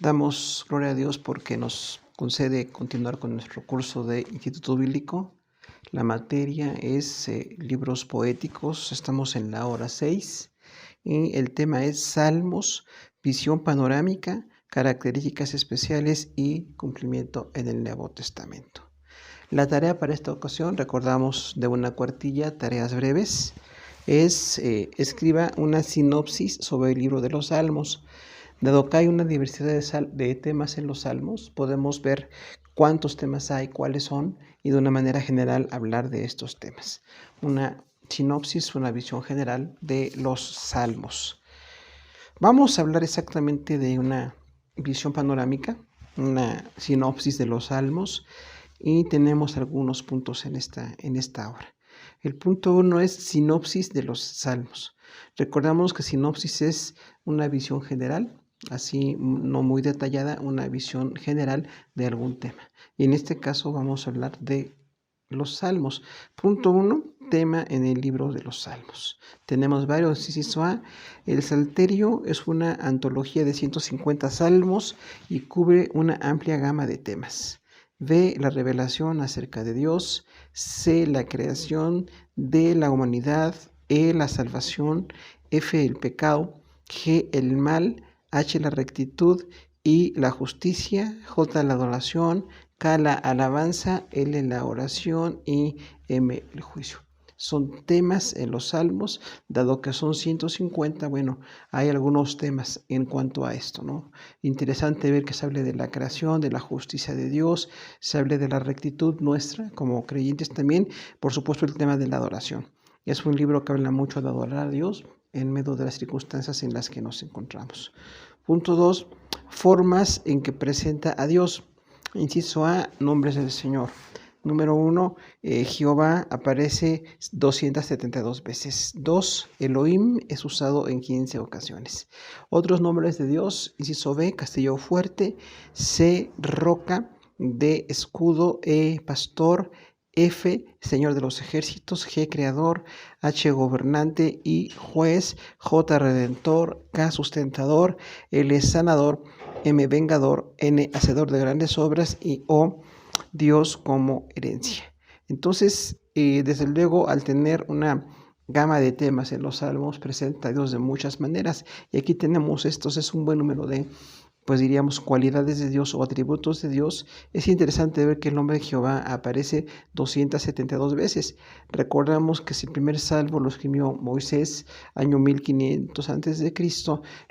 Damos gloria a Dios porque nos concede continuar con nuestro curso de Instituto Bíblico. La materia es libros poéticos. Estamos en la hora 6 y el tema es Salmos, visión panorámica, características especiales y cumplimiento en el Nuevo Testamento. La tarea para esta ocasión, recordamos de una cuartilla, tareas breves, es escriba una sinopsis sobre el libro de los Salmos. Dado que hay una diversidad de temas en los Salmos, podemos ver cuántos temas hay, cuáles son, y de una manera general hablar de estos temas. Una sinopsis, una visión general de los Salmos. Vamos a hablar exactamente de una visión panorámica, una sinopsis de los Salmos, y tenemos algunos puntos en esta obra. El punto 1 es sinopsis de los Salmos. Recordamos que sinopsis es una visión general, así no muy detallada, una visión general de algún tema. Y en este caso vamos a hablar de los Salmos. Punto 1, tema en el libro de los Salmos. Tenemos varios. Inciso A, el Salterio es una antología de 150 salmos y cubre una amplia gama de temas. B, la revelación acerca de Dios. C, la creación. D, la humanidad. E, la salvación. F, el pecado. G, el mal. H, la rectitud. I, la justicia. J, la adoración. K, la alabanza. L, la oración. Y M, el juicio. Son temas en los Salmos, dado que son 150, bueno, hay algunos temas en cuanto a esto, ¿no? Interesante ver que se hable de la creación, de la justicia de Dios, se hable de la rectitud nuestra como creyentes también, por supuesto el tema de la adoración. Es un libro que habla mucho de adorar a Dios en medio de las circunstancias en las que nos encontramos. Punto 2, formas en que presenta a Dios. Inciso A, nombres del Señor. Número 1, Jehová aparece 272 veces. 2, Elohim es usado en 15 ocasiones. Otros nombres de Dios, inciso B, castillo fuerte. C, roca. D, escudo. E, pastor. F, Señor de los ejércitos. G, creador. H, gobernante. I, juez. J, redentor. K, sustentador. L, sanador. M, vengador. N, hacedor de grandes obras. Y O, Dios como herencia. Entonces, desde luego, al tener una gama de temas en los Salmos, presenta a Dios de muchas maneras. Y aquí tenemos estos, es un buen número de, pues diríamos, cualidades de Dios o atributos de Dios. Es interesante ver que el nombre de Jehová aparece 272 veces. Recordamos que si el primer salmo lo escribió Moisés, año 1500 a.C.,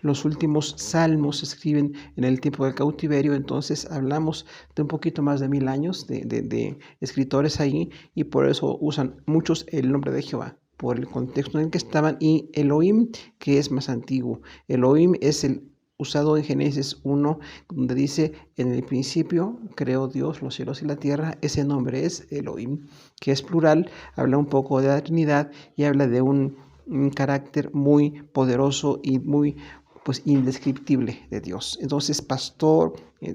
los últimos salmos se escriben en el tiempo del cautiverio, entonces hablamos de un poquito más de 1000 años de escritores ahí, y por eso usan muchos el nombre de Jehová, por el contexto en el que estaban, y Elohim, que es más antiguo. Elohim es el usado en Génesis 1, donde dice, en el principio creó Dios los cielos y la tierra. Ese nombre es Elohim, que es plural, habla un poco de la Trinidad y habla de un carácter muy poderoso y muy indescriptible de Dios. Entonces, pastor,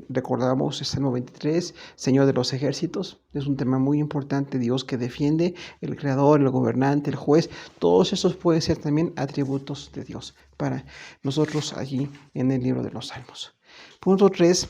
recordamos el Salmo 23, Señor de los ejércitos, es un tema muy importante, Dios que defiende, el creador, el gobernante, el juez, todos esos pueden ser también atributos de Dios para nosotros allí en el libro de los Salmos. Punto 3.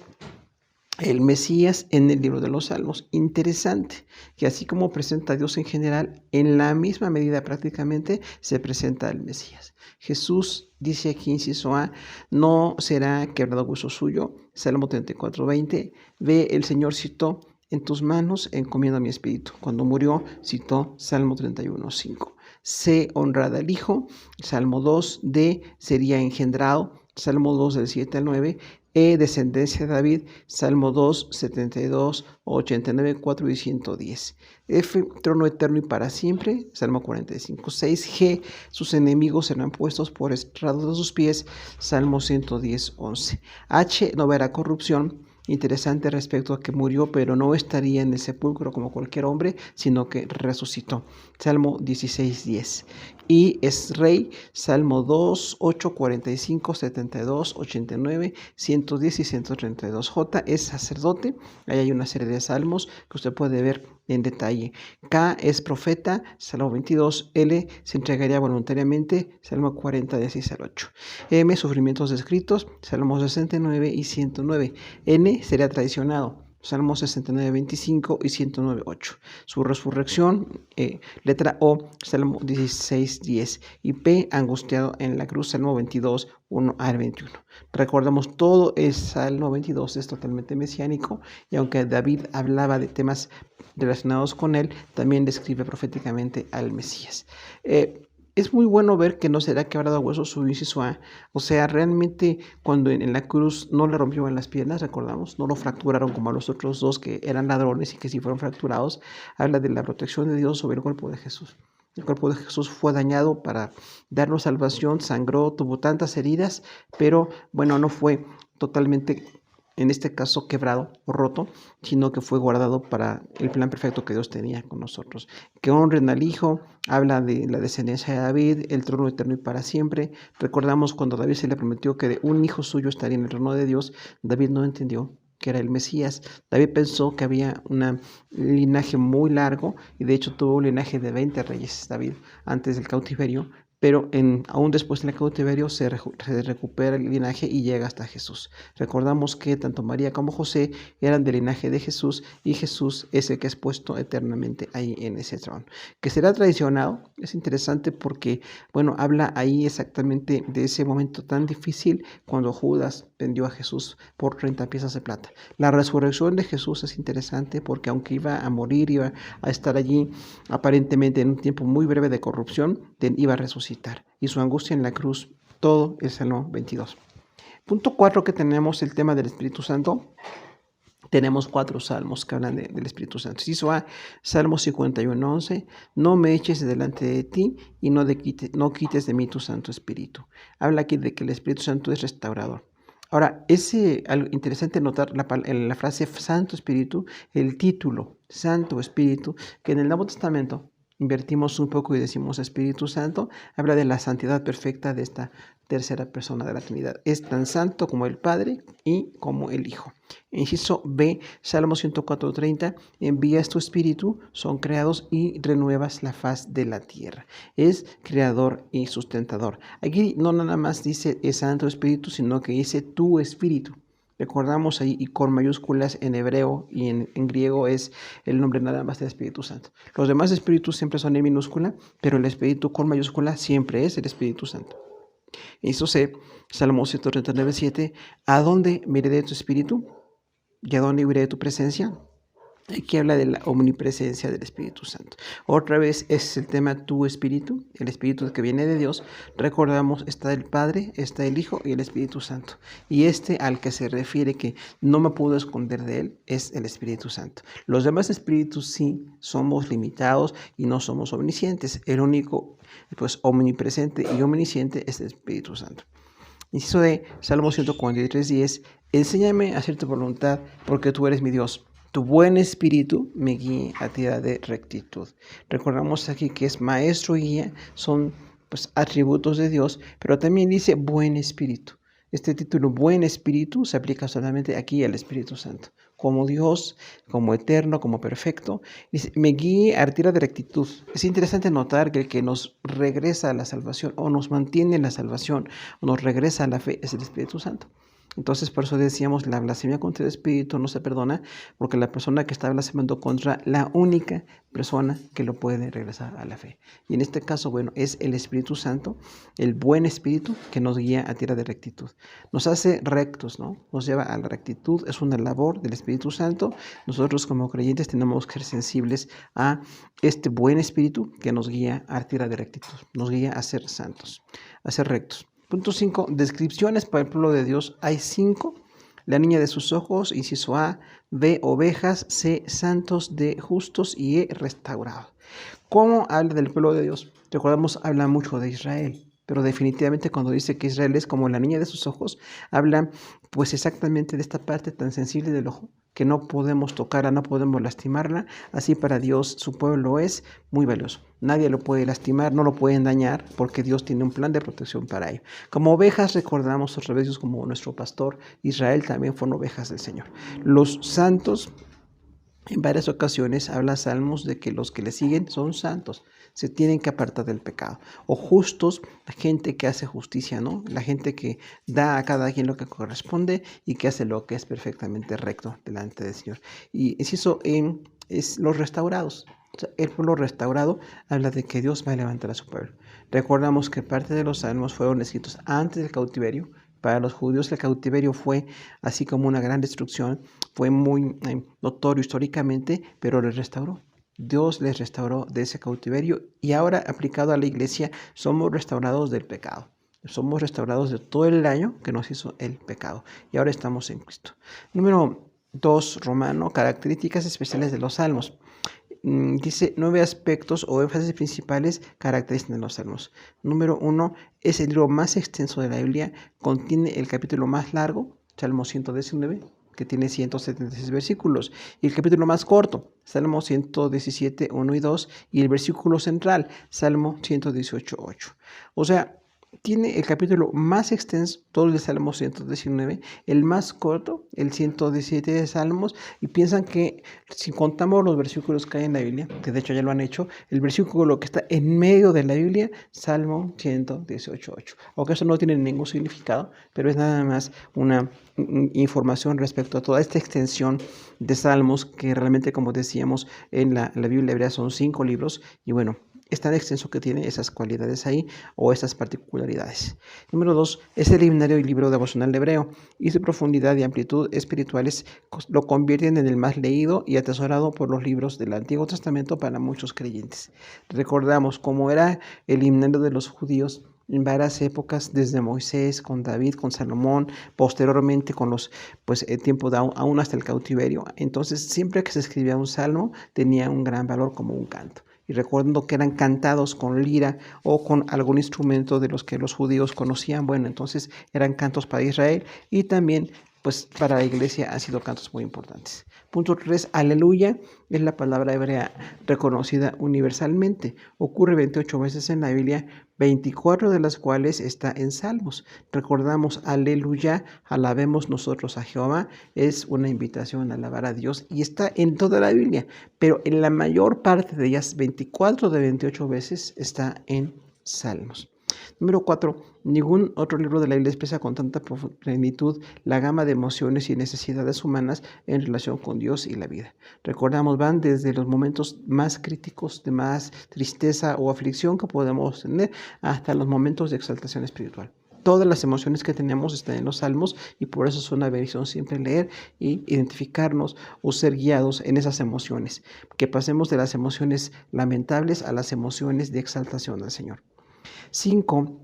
El Mesías en el libro de los Salmos. Interesante que así como presenta a Dios en general, en la misma medida prácticamente se presenta al Mesías. Jesús dice aquí, inciso A, no será quebrado hueso suyo. Salmo 34:20. Ve, el Señor citó, en tus manos encomiendo mi espíritu. Cuando murió, citó Salmo 31:5. C, honrada al Hijo. Salmo 2. D, sería engendrado. Salmo 2 del 7 al 9. E, descendencia de David, Salmo 2, 72, 89, 4 y 110. F, trono eterno y para siempre, Salmo 45, 6. G, sus enemigos serán puestos por estrado de sus pies, Salmo 110, 11. H, no verá corrupción, interesante respecto a que murió, pero no estaría en el sepulcro como cualquier hombre, sino que resucitó. Salmo 16:10. Y es rey, Salmo 2, 8, 45, 72, 89, 110 y 132. J es sacerdote. Ahí hay una serie de salmos que usted puede ver en detalle. K es profeta, Salmo 22. L se entregaría voluntariamente, Salmo 40, 16 al 8. M, sufrimientos descritos, Salmo 69 y 109. N sería traicionado, Salmo 69, 25 y 109, 8. Su resurrección, letra O, Salmo 16, 10. Y P, angustiado en la cruz, Salmo 22, 1 al 21. Recordamos, todo el Salmo 22 es totalmente mesiánico, y aunque David hablaba de temas relacionados con él, también describe proféticamente al Mesías. Es muy bueno ver que no será quebrado hueso su inciso A. O sea, realmente cuando en la cruz no le rompieron las piernas, recordamos, no lo fracturaron como a los otros dos que eran ladrones y que sí fueron fracturados. Habla de la protección de Dios sobre el cuerpo de Jesús. El cuerpo de Jesús fue dañado para darnos salvación, sangró, tuvo tantas heridas, pero bueno, no fue totalmente, en este caso, quebrado o roto, sino que fue guardado para el plan perfecto que Dios tenía con nosotros. Que honren al Hijo, habla de la descendencia de David, el trono eterno y para siempre. Recordamos cuando David se le prometió que de un hijo suyo estaría en el trono de Dios, David no entendió que era el Mesías. David pensó que había un linaje muy largo, y de hecho tuvo un linaje de 20 reyes, David, antes del cautiverio, pero aún después del cautiverio se recupera el linaje y llega hasta Jesús. Recordamos que tanto María como José eran del linaje de Jesús, y Jesús es el que es puesto eternamente ahí en ese trono. Que será traicionado, es interesante porque, bueno, habla ahí exactamente de ese momento tan difícil cuando Judas vendió a Jesús por 30 piezas de plata. La resurrección de Jesús es interesante porque aunque iba a morir, iba a estar allí aparentemente en un tiempo muy breve de corrupción, iba a resucitar. Y su angustia en la cruz, todo el Salmo 22. Punto 4, que tenemos el tema del Espíritu Santo. Tenemos 4 salmos que hablan del Espíritu Santo. Inciso A, Salmo 51, 11. No me eches delante de ti y no quites de mí tu Santo Espíritu. Habla aquí de que el Espíritu Santo es restaurador. Ahora, es interesante notar en la frase Santo Espíritu, el título Santo Espíritu, que en el Nuevo Testamento invertimos un poco y decimos Espíritu Santo, habla de la santidad perfecta de esta tercera persona de la Trinidad. Es tan santo como el Padre y como el Hijo. Inciso B, Salmo 104:30, envías tu Espíritu, son creados y renuevas la faz de la tierra. Es creador y sustentador. Aquí no nada más dice es Santo Espíritu, sino que dice tu Espíritu. Recordamos ahí, y con mayúsculas en hebreo y en griego es el nombre nada más del Espíritu Santo. Los demás espíritus siempre son en minúscula, pero el Espíritu con mayúscula siempre es el Espíritu Santo. Eso C, Salmo 139:7, ¿a dónde me iré de tu Espíritu? ¿Y a dónde iré de tu presencia? Aquí habla de la omnipresencia del Espíritu Santo. Otra vez es el tema tu Espíritu, el Espíritu que viene de Dios. Recordamos, está el Padre, está el Hijo y el Espíritu Santo. Y al que se refiere que no me puedo esconder de él es el Espíritu Santo. Los demás espíritus sí somos limitados y no somos omniscientes. El único, pues, omnipresente y omnisciente es el Espíritu Santo. Inciso de Salmo 143:10, enséñame a hacer tu voluntad porque tú eres mi Dios. Tu buen espíritu me guíe a tierra de rectitud. Recordamos aquí que es maestro y guía, son pues atributos de Dios, pero también dice buen espíritu. Este título, buen espíritu, se aplica solamente aquí al Espíritu Santo. Como Dios, como eterno, como perfecto, dice, me guíe a tierra de rectitud. Es interesante notar que el que nos regresa a la salvación, o nos mantiene en la salvación, o nos regresa a la fe, es el Espíritu Santo. Entonces, por eso decíamos, la blasfemia contra el Espíritu no se perdona, porque la persona que está blasfemando contra la única persona que lo puede regresar a la fe. Y en este caso, bueno, es el Espíritu Santo, el buen Espíritu, que nos guía a tierra de rectitud. Nos hace rectos, ¿no? Nos lleva a la rectitud, es una labor del Espíritu Santo. Nosotros como creyentes tenemos que ser sensibles a este buen Espíritu que nos guía a tierra de rectitud, nos guía a ser santos, a ser rectos. Punto 5. Descripciones para el pueblo de Dios. Hay 5. La niña de sus ojos, inciso A. B, ovejas. C, santos de justos. Y E, restaurados. ¿Cómo habla del pueblo de Dios? Recordamos, habla mucho de Israel, pero definitivamente cuando dice que Israel es como la niña de sus ojos, habla pues exactamente de esta parte tan sensible del ojo, que no podemos tocarla, no podemos lastimarla. Así para Dios su pueblo es muy valioso. Nadie lo puede lastimar, no lo pueden dañar, porque Dios tiene un plan de protección para ello. Como ovejas recordamos otra vez Dios como nuestro pastor. Israel también fueron ovejas del Señor. Los santos, en varias ocasiones habla Salmos de que los que le siguen son santos, se tienen que apartar del pecado. O justos, la gente que hace justicia, ¿no? La gente que da a cada quien lo que corresponde y que hace lo que es perfectamente recto delante del Señor. Y eso es los restaurados. O sea, el pueblo restaurado habla de que Dios va a levantar a su pueblo. Recordamos que parte de los salmos fueron escritos antes del cautiverio. Para los judíos el cautiverio fue así como una gran destrucción, fue muy notorio históricamente, pero les restauró. Dios les restauró de ese cautiverio y ahora aplicado a la iglesia somos restaurados del pecado. Somos restaurados de todo el daño que nos hizo el pecado y ahora estamos en Cristo. Número 2, Romano, características especiales de los salmos. Dice 9 aspectos o énfasis principales caracterizan de los salmos. Número 1, es el libro más extenso de la Biblia, contiene el capítulo más largo, Salmo 119, que tiene 176 versículos, y el capítulo más corto, Salmo 117, 1 y 2, y el versículo central, Salmo 118, 8. O sea, tiene el capítulo más extenso, todo el de Salmo 119, el más corto, el 117 de Salmos, y piensan que si contamos los versículos que hay en la Biblia, que de hecho ya lo han hecho, el versículo que está en medio de la Biblia, Salmo 118, 8. Aunque eso no tiene ningún significado, pero es nada más una información respecto a toda esta extensión de Salmos, que realmente, como decíamos, en la Biblia hebrea son 5 libros, y bueno, es tan extenso que tiene esas cualidades ahí o esas particularidades. Número 2, es el himnario y libro devocional hebreo y su profundidad y amplitud espirituales lo convierten en el más leído y atesorado por los libros del Antiguo Testamento para muchos creyentes. Recordamos cómo era el himnario de los judíos en varias épocas, desde Moisés, con David, con Salomón, posteriormente con los, el tiempo de aún hasta el cautiverio. Entonces, siempre que se escribía un salmo, tenía un gran valor como un canto. Y recuerdo que eran cantados con lira o con algún instrumento de los que los judíos conocían. Bueno, entonces eran cantos para Israel y también pues para la iglesia han sido cantos muy importantes. Punto 3, aleluya es la palabra hebrea reconocida universalmente. Ocurre 28 veces en la Biblia, 24 de las cuales está en Salmos. Recordamos, aleluya, alabemos nosotros a Jehová, es una invitación a alabar a Dios y está en toda la Biblia, pero en la mayor parte de ellas, 24 de 28 veces, está en Salmos. Número 4. Ningún otro libro de la Biblia expresa con tanta plenitud la gama de emociones y necesidades humanas en relación con Dios y la vida. Recordamos, van desde los momentos más críticos, de más tristeza o aflicción que podemos tener, hasta los momentos de exaltación espiritual. Todas las emociones que tenemos están en los salmos y por eso es una bendición siempre leer y identificarnos o ser guiados en esas emociones. Que pasemos de las emociones lamentables a las emociones de exaltación al Señor. 5.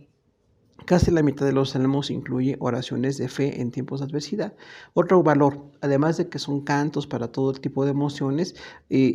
Casi la mitad de los salmos incluye oraciones de fe en tiempos de adversidad. Otro valor, además de que son cantos para todo tipo de emociones,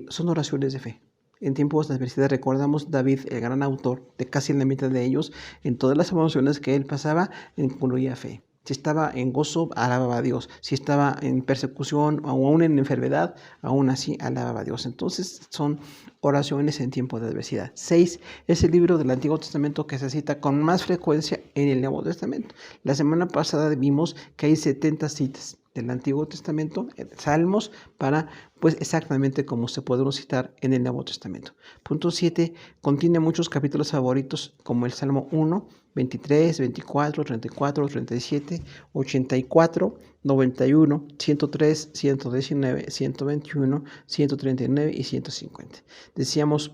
son oraciones de fe. En tiempos de adversidad recordamos David, el gran autor, de casi la mitad de ellos, en todas las emociones que él pasaba, incluía fe. Si estaba en gozo, alababa a Dios. Si estaba en persecución o aún en enfermedad, aún así alababa a Dios. Entonces son oraciones en tiempo de adversidad. 6. Es el libro del Antiguo Testamento que se cita con más frecuencia en el Nuevo Testamento. La semana pasada vimos que hay 70 citas del Antiguo Testamento, salmos, para pues exactamente como se pueden citar en el Nuevo Testamento. Punto 7. Contiene muchos capítulos favoritos como el Salmo 1, 23, 24, 34, 37, 84, 91, 103, 119, 121, 139 y 150. Decíamos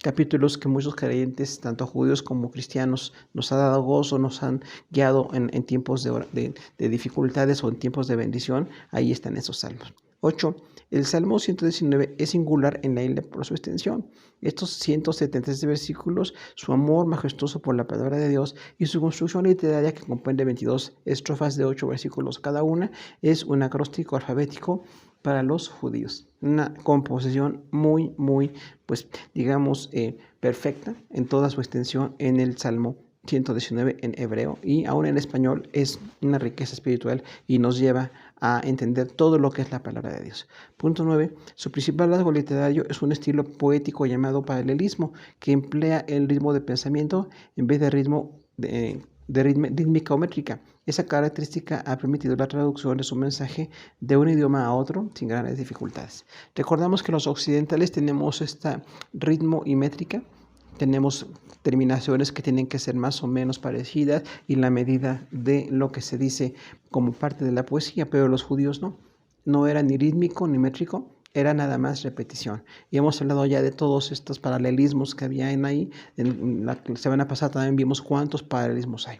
capítulos que muchos creyentes, tanto judíos como cristianos, nos ha dado gozo, nos han guiado en tiempos de dificultades o en tiempos de bendición. Ahí están esos salmos. 8. El Salmo 119 es singular en la Biblia por su extensión. Estos 176 versículos, su amor majestuoso por la palabra de Dios y su construcción literaria, que comprende 22 estrofas de 8 versículos cada una, es un acróstico alfabético para los judíos. Una composición muy, muy, perfecta en toda su extensión en el Salmo 119 en hebreo, y aún en español es una riqueza espiritual y nos lleva a entender todo lo que es la palabra de Dios. Punto 9. Su principal rasgo literario es un estilo poético llamado paralelismo, que emplea el ritmo de pensamiento en vez de ritmo rítmica o métrica. Esa característica ha permitido la traducción de su mensaje de un idioma a otro sin grandes dificultades. Recordamos que los occidentales tenemos este ritmo y métrica, tenemos terminaciones que tienen que ser más o menos parecidas y la medida de lo que se dice como parte de la poesía, pero los judíos no era ni rítmico ni métrico, era nada más repetición. Y hemos hablado ya de todos estos paralelismos que había ahí. En la semana pasada también vimos cuántos paralelismos hay.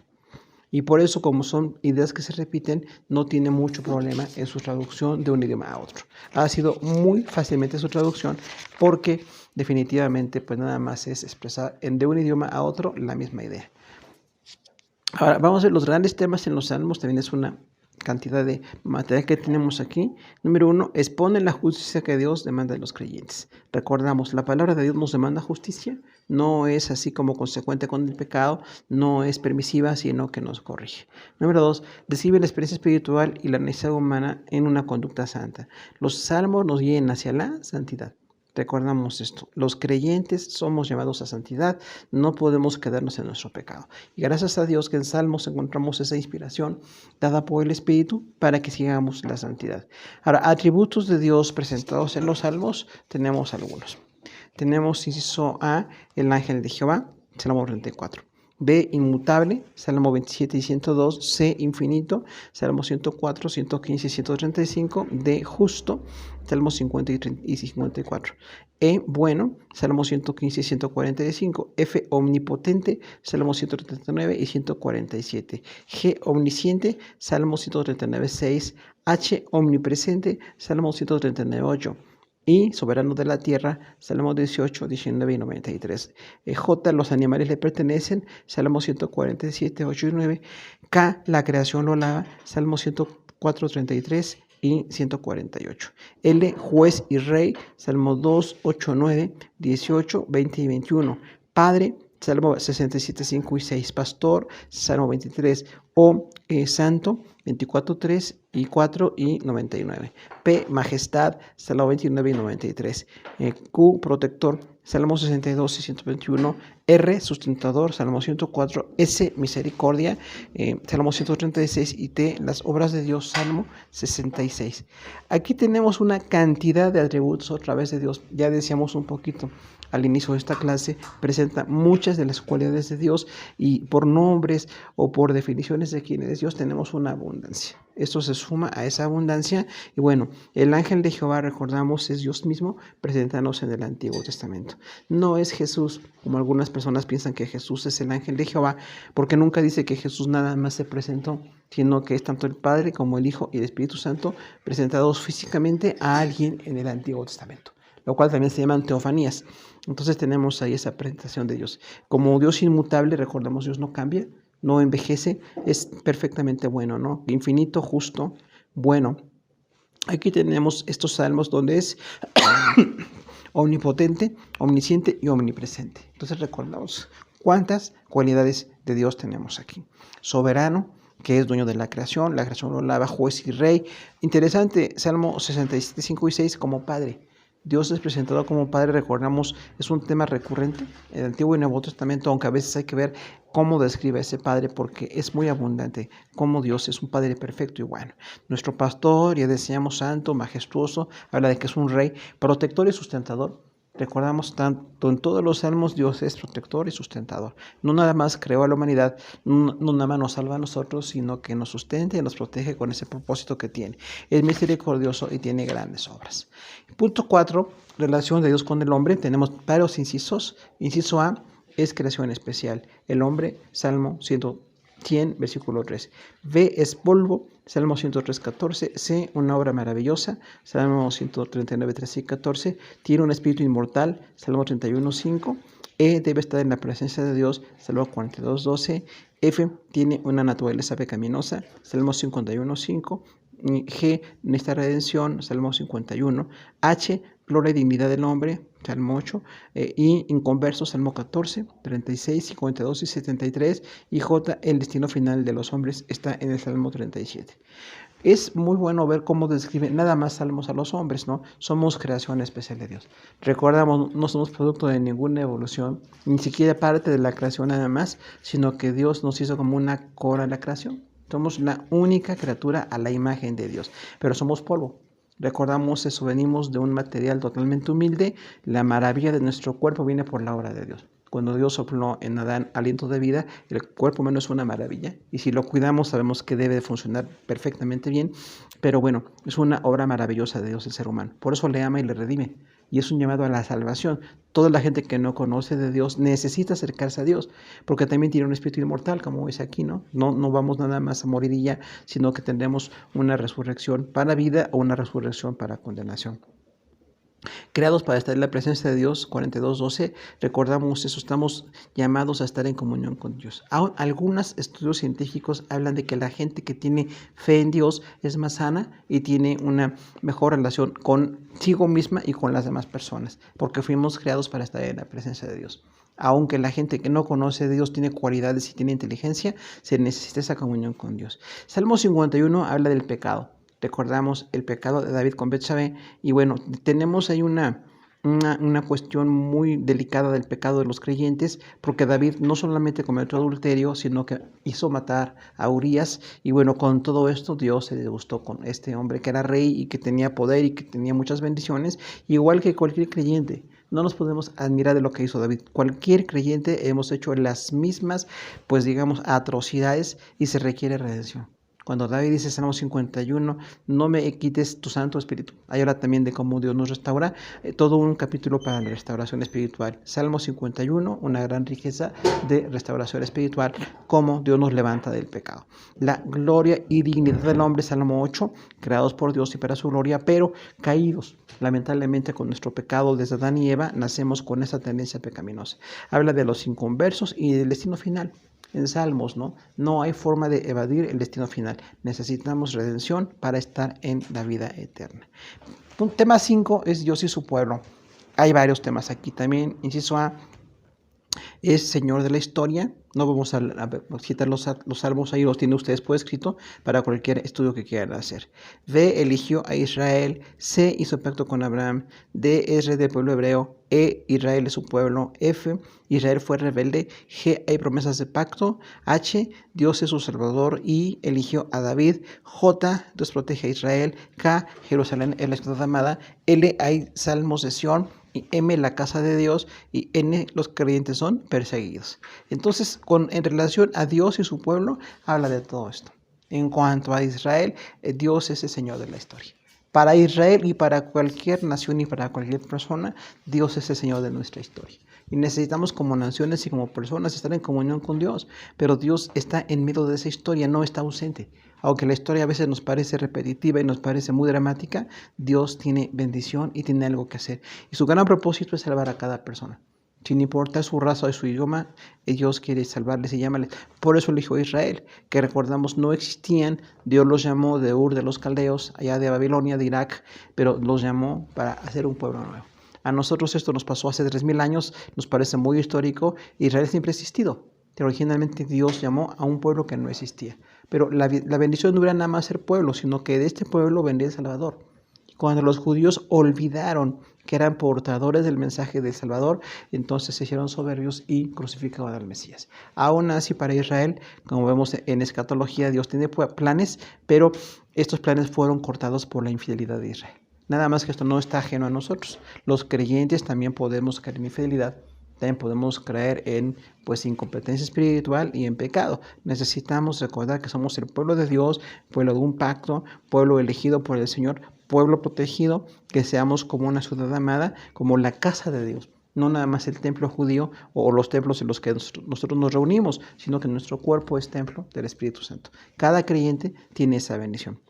Y por eso, como son ideas que se repiten, no tiene mucho problema en su traducción de un idioma a otro. Ha sido muy fácilmente su traducción porque definitivamente pues nada más es expresar de un idioma a otro la misma idea. Ahora vamos a ver los grandes temas en los Salmos. También es una cantidad de material que tenemos aquí. Número 1, expone la justicia que Dios demanda de los creyentes. Recordamos, la palabra de Dios nos demanda justicia, no es así como consecuente con el pecado, no es permisiva, sino que nos corrige. Número 2, describe la experiencia espiritual y la necesidad humana en una conducta santa. Los salmos nos guían hacia la santidad. Recordamos esto, los creyentes somos llamados a santidad, no podemos quedarnos en nuestro pecado. Y gracias a Dios que en Salmos encontramos esa inspiración dada por el Espíritu para que sigamos la santidad. Ahora, atributos de Dios presentados en los Salmos, tenemos algunos. Tenemos inciso A, el ángel de Jehová, Salmo 34. B, inmutable, Salmo 27 y 102. C, infinito, Salmo 104, 115 y 135. D, justo, Salmo 50 y 54. E, bueno, Salmo 115 y 145. F, omnipotente, Salmo 139 y 147. G, omnisciente, Salmo 139, 6. H, omnipresente, Salmo 139, 8. Y soberano de la tierra, Salmo 18, 19 y 93. J, los animales le pertenecen, Salmo 147, 8 y 9. K, la creación lo alaba, Salmo 104, 33 y 148. L, juez y rey, Salmo 2, 8, 9, 18, 20 y 21. Padre, Salmo 67, 5 y 6. Pastor, Salmo 23. O, santo, 24, 3 y 4 y 99. P, majestad, Salmo 29 y 93. Q, protector, Salmo 62 y 121. R, sustentador, Salmo 104. S, misericordia, Salmo 136. Y T, las obras de Dios, Salmo 66. Aquí tenemos una cantidad de atributos otra vez de Dios. Ya decíamos un poquito al inicio de esta clase, presenta muchas de las cualidades de Dios y por nombres o por definiciones de quién es Dios tenemos una abundancia. Esto se suma a esa abundancia y bueno, el ángel de Jehová, recordamos, es Dios mismo presentándose en el Antiguo Testamento. No es Jesús, como algunas personas piensan que Jesús es el ángel de Jehová, porque nunca dice que Jesús nada más se presentó, sino que es tanto el Padre como el Hijo y el Espíritu Santo presentados físicamente a alguien en el Antiguo Testamento, lo cual también se llaman teofanías. Entonces tenemos ahí esa presentación de Dios. Como Dios inmutable, recordamos, Dios no cambia, no envejece, es perfectamente bueno, ¿no? Infinito, justo, bueno. Aquí tenemos estos salmos donde es omnipotente, omnisciente y omnipresente. Entonces recordamos cuántas cualidades de Dios tenemos aquí. Soberano, que es dueño de la creación lo alaba, juez y rey. Interesante, Salmo 67, 5 y 6 como Padre. Dios es presentado como Padre, recordamos, es un tema recurrente en el Antiguo y Nuevo Testamento, aunque a veces hay que ver cómo describe a ese Padre, porque es muy abundante, cómo Dios es un Padre perfecto y bueno. Nuestro pastor, ya decíamos, santo, majestuoso, habla de que es un rey, protector y sustentador. Recordamos tanto en todos los salmos, Dios es protector y sustentador. No nada más creó a la humanidad, no nada más nos salva a nosotros, sino que nos sustenta y nos protege con ese propósito que tiene. Es misericordioso y tiene grandes obras. Punto 4, relación de Dios con el hombre. Tenemos varios incisos. Inciso A es creación especial. El hombre, Salmo 100, versículo 3. B es polvo, Salmo 103, 14. C, una obra maravillosa, Salmo 139, 13 y 14. Tiene un espíritu inmortal, Salmo 31, 5. E, debe estar en la presencia de Dios, Salmo 42, 12. F, tiene una naturaleza pecaminosa, Salmo 51, 5. G, necesita redención, Salmo 51. H, gloria y dignidad del hombre, Salmo 8, y inconversos, Salmo 14, 36, 52 y 73, y J, el destino final de los hombres, está en el Salmo 37. Es muy bueno ver cómo describe nada más salmos a los hombres, ¿no? Somos creación especial de Dios. Recordamos, no somos producto de ninguna evolución, ni siquiera parte de la creación nada más, sino que Dios nos hizo como una cora de la creación. Somos la única criatura a la imagen de Dios, pero somos polvo. Recordamos eso, venimos de un material totalmente humilde, la maravilla de nuestro cuerpo viene por la obra de Dios. Cuando Dios sopló en Adán aliento de vida, el cuerpo humano es una maravilla. Y si lo cuidamos, sabemos que debe de funcionar perfectamente bien. Pero bueno, es una obra maravillosa de Dios el ser humano. Por eso le ama y le redime. Y es un llamado a la salvación. Toda la gente que no conoce de Dios necesita acercarse a Dios, porque también tiene un espíritu inmortal, como dice aquí, ¿no? No vamos nada más a morir y ya, sino que tendremos una resurrección para vida o una resurrección para condenación. Creados para estar en la presencia de Dios, 42:12, recordamos eso, estamos llamados a estar en comunión con Dios. Algunos estudios científicos hablan de que la gente que tiene fe en Dios es más sana y tiene una mejor relación consigo misma y con las demás personas, porque fuimos creados para estar en la presencia de Dios. Aunque la gente que no conoce a Dios tiene cualidades y tiene inteligencia, se necesita esa comunión con Dios. Salmo 51 habla del pecado. Recordamos el pecado de David con Betsabé y bueno, tenemos ahí una cuestión muy delicada del pecado de los creyentes, porque David no solamente cometió adulterio, sino que hizo matar a Urías, y bueno, con todo esto Dios se disgustó con este hombre que era rey y que tenía poder y que tenía muchas bendiciones, igual que cualquier creyente. No nos podemos admirar de lo que hizo David. Cualquier creyente hemos hecho las mismas, pues digamos, atrocidades y se requiere redención. Cuando David dice, Salmo 51, no me quites tu Santo Espíritu. Hay habla también de cómo Dios nos restaura, todo un capítulo para la restauración espiritual. Salmo 51, una gran riqueza de restauración espiritual, cómo Dios nos levanta del pecado. La gloria y dignidad del hombre, Salmo 8, creados por Dios y para su gloria, pero caídos. Lamentablemente con nuestro pecado desde Adán y Eva nacemos con esa tendencia pecaminosa. Habla de los inconversos y del destino final. En Salmos, no hay forma de evadir el destino final. Necesitamos redención para estar en la vida eterna. Tema 5 es Dios y su pueblo. Hay varios temas aquí también. Inciso A es Señor de la historia. No vamos a citar los salmos ahí, los tiene ustedes por escrito para cualquier estudio que quieran hacer. B, eligió a Israel. C, hizo pacto con Abraham. D, es rey del pueblo hebreo. E, Israel es su pueblo. F, Israel fue rebelde. G, hay promesas de pacto. H, Dios es su salvador y eligió a David. J, Dios protege a Israel. K, Jerusalén es la ciudad amada. L, hay salmos de Sión. Y M, la casa de Dios, y N, los creyentes son perseguidos. Entonces, en relación a Dios y su pueblo, habla de todo esto. En cuanto a Israel, Dios es el Señor de la historia. Para Israel y para cualquier nación y para cualquier persona, Dios es el Señor de nuestra historia. Y necesitamos como naciones y como personas estar en comunión con Dios, pero Dios está en medio de esa historia, no está ausente. Aunque la historia a veces nos parece repetitiva y nos parece muy dramática, Dios tiene bendición y tiene algo que hacer. Y su gran propósito es salvar a cada persona. Sin importar su raza o su idioma, Dios quiere salvarles y llamarles. Por eso eligió a Israel, que recordamos no existían. Dios los llamó de Ur de los Caldeos, allá de Babilonia, de Irak, pero los llamó para hacer un pueblo nuevo. A nosotros esto nos pasó hace 3000 años, nos parece muy histórico. Israel siempre ha existido. Pero originalmente Dios llamó a un pueblo que no existía. Pero la bendición no era nada más ser pueblo, sino que de este pueblo vendría el Salvador. Cuando los judíos olvidaron que eran portadores del mensaje del Salvador, entonces se hicieron soberbios y crucificaban al Mesías. Aún así, para Israel, como vemos en escatología, Dios tiene planes, pero estos planes fueron cortados por la infidelidad de Israel. Nada más que esto no está ajeno a nosotros. Los creyentes también podemos caer en infidelidad. También podemos caer en incompetencia espiritual y en pecado. Necesitamos recordar que somos el pueblo de Dios, pueblo de un pacto, pueblo elegido por el Señor, pueblo protegido, que seamos como una ciudad amada, como la casa de Dios. No nada más el templo judío o los templos en los que nosotros nos reunimos, sino que nuestro cuerpo es templo del Espíritu Santo. Cada creyente tiene esa bendición.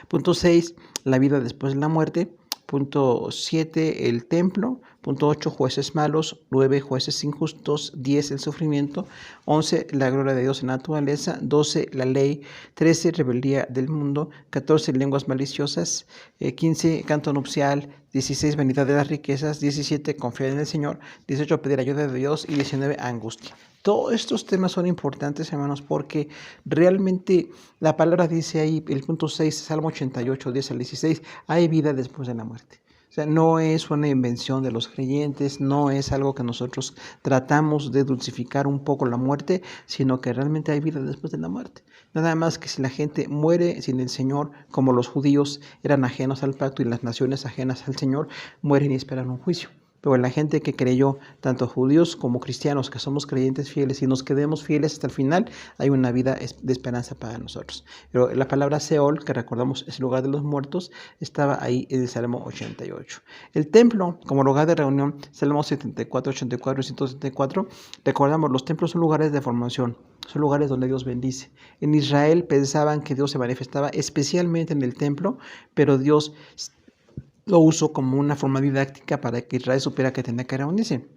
Punto 6, la vida después de la muerte. Punto 7, el templo. Punto 8, jueces malos. 9, jueces injustos. 10, el sufrimiento. 11, la gloria de Dios en la naturaleza. 12, la ley. 13, rebeldía del mundo. 14, lenguas maliciosas. 15, canto nupcial. 16, vanidad de las riquezas. 17, confiar en el Señor. 18, pedir ayuda de Dios. Y 19, angustia. Todos estos temas son importantes, hermanos, porque realmente la palabra dice ahí, el punto 6, Salmo 88, 10 al 16, hay vida después de la muerte. O sea, no es una invención de los creyentes, no es algo que nosotros tratamos de dulcificar un poco la muerte, sino que realmente hay vida después de la muerte. Nada más que si la gente muere sin el Señor, como los judíos eran ajenos al pacto y las naciones ajenas al Señor, mueren y esperan un juicio. Pero la gente que creyó, tanto judíos como cristianos, que somos creyentes fieles y nos quedemos fieles hasta el final, hay una vida de esperanza para nosotros. Pero la palabra Seol, que recordamos es el lugar de los muertos, estaba ahí en el Salmo 88. El templo, como lugar de reunión, Salmo 74, 84 y 174, recordamos, los templos son lugares de formación, son lugares donde Dios bendice. En Israel pensaban que Dios se manifestaba especialmente en el templo, pero Dios lo usó como una forma didáctica para que Israel supiera que tenía que reunirse.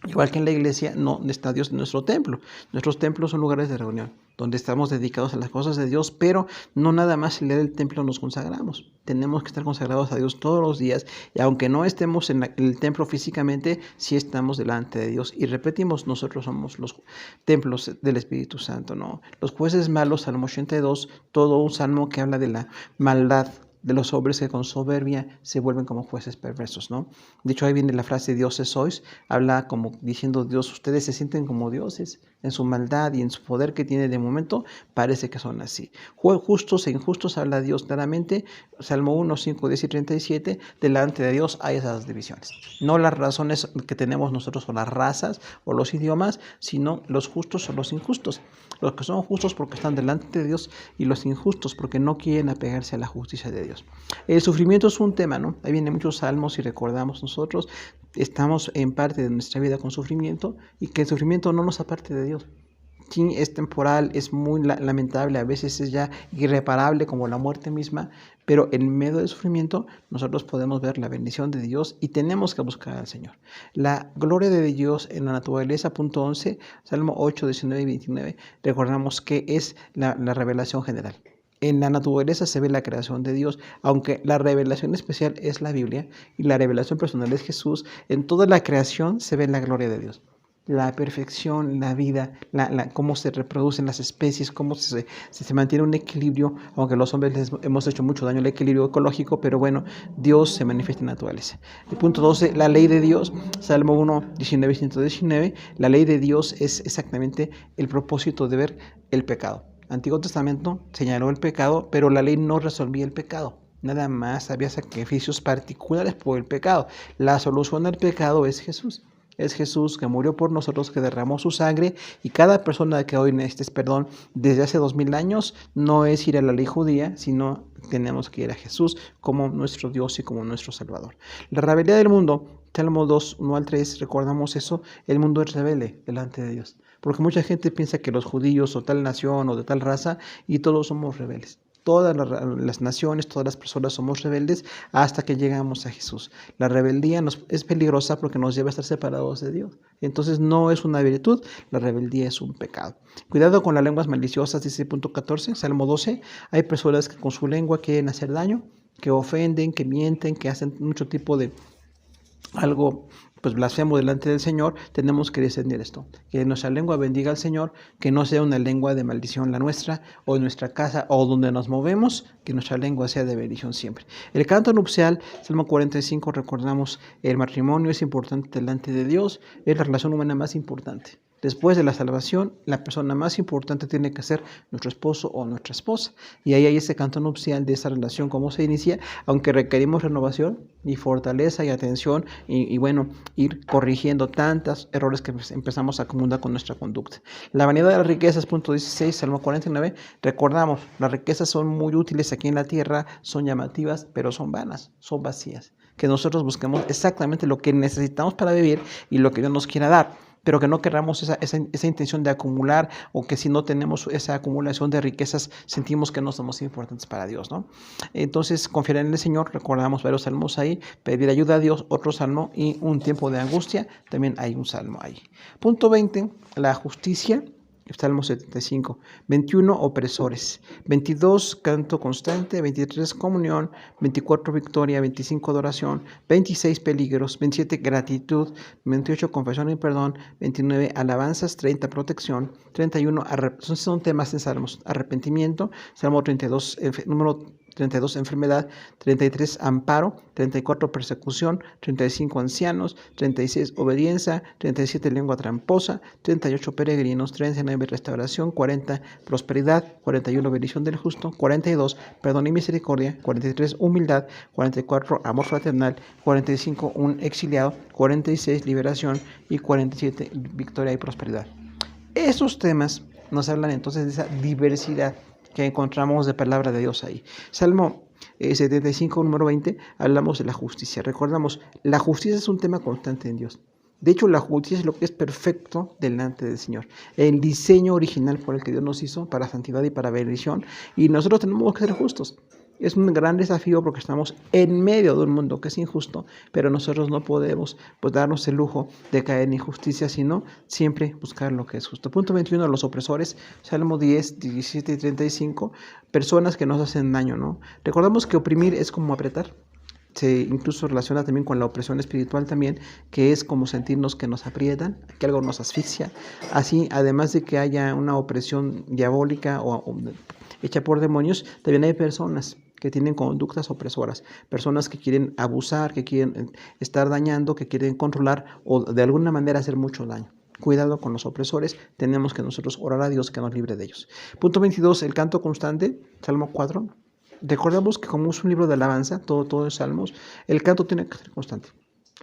Igual que en la iglesia, no está Dios en nuestro templo. Nuestros templos son lugares de reunión, donde estamos dedicados a las cosas de Dios, pero no nada más en el templo nos consagramos. Tenemos que estar consagrados a Dios todos los días, y aunque no estemos en el templo físicamente, sí estamos delante de Dios. Y repetimos, nosotros somos los templos del Espíritu Santo, ¿no? Los jueces malos, Salmo 82, todo un salmo que habla de la maldad de los hombres que con soberbia se vuelven como jueces perversos, ¿no? De hecho, ahí viene la frase dioses sois, habla como diciendo Dios, ustedes se sienten como dioses, en su maldad y en su poder que tiene de momento, parece que son así. Justos e injustos habla Dios claramente, Salmo 1, 5, 10 y 37, delante de Dios hay esas divisiones. No las razones que tenemos nosotros o las razas o los idiomas, sino los justos o los injustos. Los que son justos porque están delante de Dios y los injustos porque no quieren apegarse a la justicia de Dios. El sufrimiento es un tema, ¿no? Ahí vienen muchos salmos y recordamos nosotros, estamos en parte de nuestra vida con sufrimiento y que el sufrimiento no nos aparte de Dios. Sí, es temporal, es muy lamentable, a veces es ya irreparable como la muerte misma, pero en medio del sufrimiento nosotros podemos ver la bendición de Dios y tenemos que buscar al Señor. La gloria de Dios en la naturaleza, punto 11, Salmo 8, 19 y 29, recordamos que es la revelación general. En la naturaleza se ve la creación de Dios, aunque la revelación especial es la Biblia y la revelación personal es Jesús. En toda la creación se ve la gloria de Dios. La perfección, la vida, cómo se reproducen las especies, cómo se mantiene un equilibrio, aunque los hombres les hemos hecho mucho daño al equilibrio ecológico, pero bueno, Dios se manifiesta en la naturaleza. El punto 12, la ley de Dios, Salmo 1, 19 y 119, la ley de Dios es exactamente el propósito de ver el pecado. Antiguo Testamento señaló el pecado, pero la ley no resolvía el pecado. Nada más había sacrificios particulares por el pecado. La solución al pecado es Jesús. Es Jesús que murió por nosotros, que derramó su sangre, y cada persona que hoy necesita perdón desde hace 2000 años no es ir a la ley judía, sino tenemos que ir a Jesús como nuestro Dios y como nuestro Salvador. La rebeldía del mundo, Salmo 2, 1 al 3, recordamos eso, el mundo es rebelde delante de Dios, porque mucha gente piensa que los judíos o tal nación o de tal raza y todos somos rebeldes. Todas las naciones, todas las personas somos rebeldes hasta que llegamos a Jesús. La rebeldía es peligrosa porque nos lleva a estar separados de Dios. Entonces no es una virtud, la rebeldía es un pecado. Cuidado con las lenguas maliciosas, dice punto 14, Salmo 12. Hay personas que con su lengua quieren hacer daño, que ofenden, que mienten, que hacen mucho tipo de algo pues blasfemo delante del Señor. Tenemos que discernir esto, que nuestra lengua bendiga al Señor, que no sea una lengua de maldición la nuestra, o en nuestra casa, o donde nos movemos, que nuestra lengua sea de bendición siempre. El canto nupcial, Salmo 45, recordamos, el matrimonio es importante delante de Dios, es la relación humana más importante. Después de la salvación, la persona más importante tiene que ser nuestro esposo o nuestra esposa. Y ahí hay ese canto nupcial de esa relación, cómo se inicia, aunque requerimos renovación y fortaleza y atención y bueno, ir corrigiendo tantos errores que empezamos a acumular con nuestra conducta. La vanidad de las riquezas, punto 16, Salmo 49, recordamos, las riquezas son muy útiles aquí en la tierra, son llamativas, pero son vanas, son vacías. Que nosotros busquemos exactamente lo que necesitamos para vivir y lo que Dios nos quiera dar. pero que no queramos esa intención de acumular, o que si no tenemos esa acumulación de riquezas sentimos que no somos importantes para Dios, ¿no? Entonces, confiar en el Señor, recordamos varios salmos ahí, pedir ayuda a Dios, otro salmo, y un tiempo de angustia, también hay un salmo ahí. Punto 20, la justicia. Salmo 75, 21 opresores, 22 canto constante, 23 comunión, 24 victoria, 25 adoración, 26 peligros, 27 gratitud, 28 confesión y perdón, 29 alabanzas, 30 protección, 31 son temas en salmos: arrepentimiento, Salmo 32, número 32 enfermedad, 33 amparo, 34 persecución, 35 ancianos, 36 obediencia, 37 lengua tramposa, 38 peregrinos, 39 restauración, 40 prosperidad, 41 bendición del justo, 42 perdón y misericordia, 43 humildad, 44 amor fraternal, 45 un exiliado, 46 liberación y 47 victoria y prosperidad. Estos temas nos hablan entonces de esa diversidad que encontramos de palabra de Dios ahí. Salmo 75, número 20, hablamos de la justicia. Recordamos, la justicia es un tema constante en Dios. De hecho, la justicia es lo que es perfecto delante del Señor. El diseño original por el que Dios nos hizo para santidad y para bendición. Y nosotros tenemos que ser justos. Es un gran desafío porque estamos en medio de un mundo que es injusto, pero nosotros no podemos darnos el lujo de caer en injusticia, sino siempre buscar lo que es justo. Punto 21, los opresores, Salmo 10, 17 y 35, personas que nos hacen daño, ¿no? Recordamos que oprimir es como apretar. Se incluso relaciona también con la opresión espiritual también, que es como sentirnos que nos aprietan, que algo nos asfixia. Así, además de que haya una opresión diabólica o hecha por demonios, también hay personas que tienen conductas opresoras, personas que quieren abusar, que quieren estar dañando, que quieren controlar o de alguna manera hacer mucho daño. Cuidado con los opresores, tenemos que nosotros orar a Dios que nos libre de ellos. Punto 22, el canto constante, Salmo 4. Recordamos que como es un libro de alabanza, todo es salmos, el canto tiene que ser constante.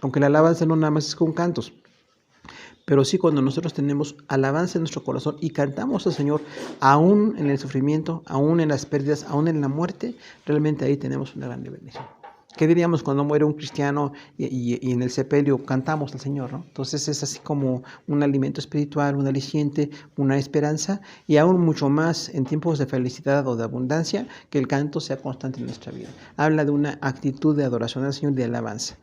Aunque la alabanza no nada más es con cantos, pero sí cuando nosotros tenemos alabanza en nuestro corazón y cantamos al Señor, aún en el sufrimiento, aún en las pérdidas, aún en la muerte, realmente ahí tenemos una gran bendición. ¿Qué diríamos cuando muere un cristiano y en el sepelio cantamos al Señor, ¿no? Entonces es así como un alimento espiritual, un aliciente, una esperanza, y aún mucho más en tiempos de felicidad o de abundancia, que el canto sea constante en nuestra vida. Habla de una actitud de adoración al Señor, de alabanza.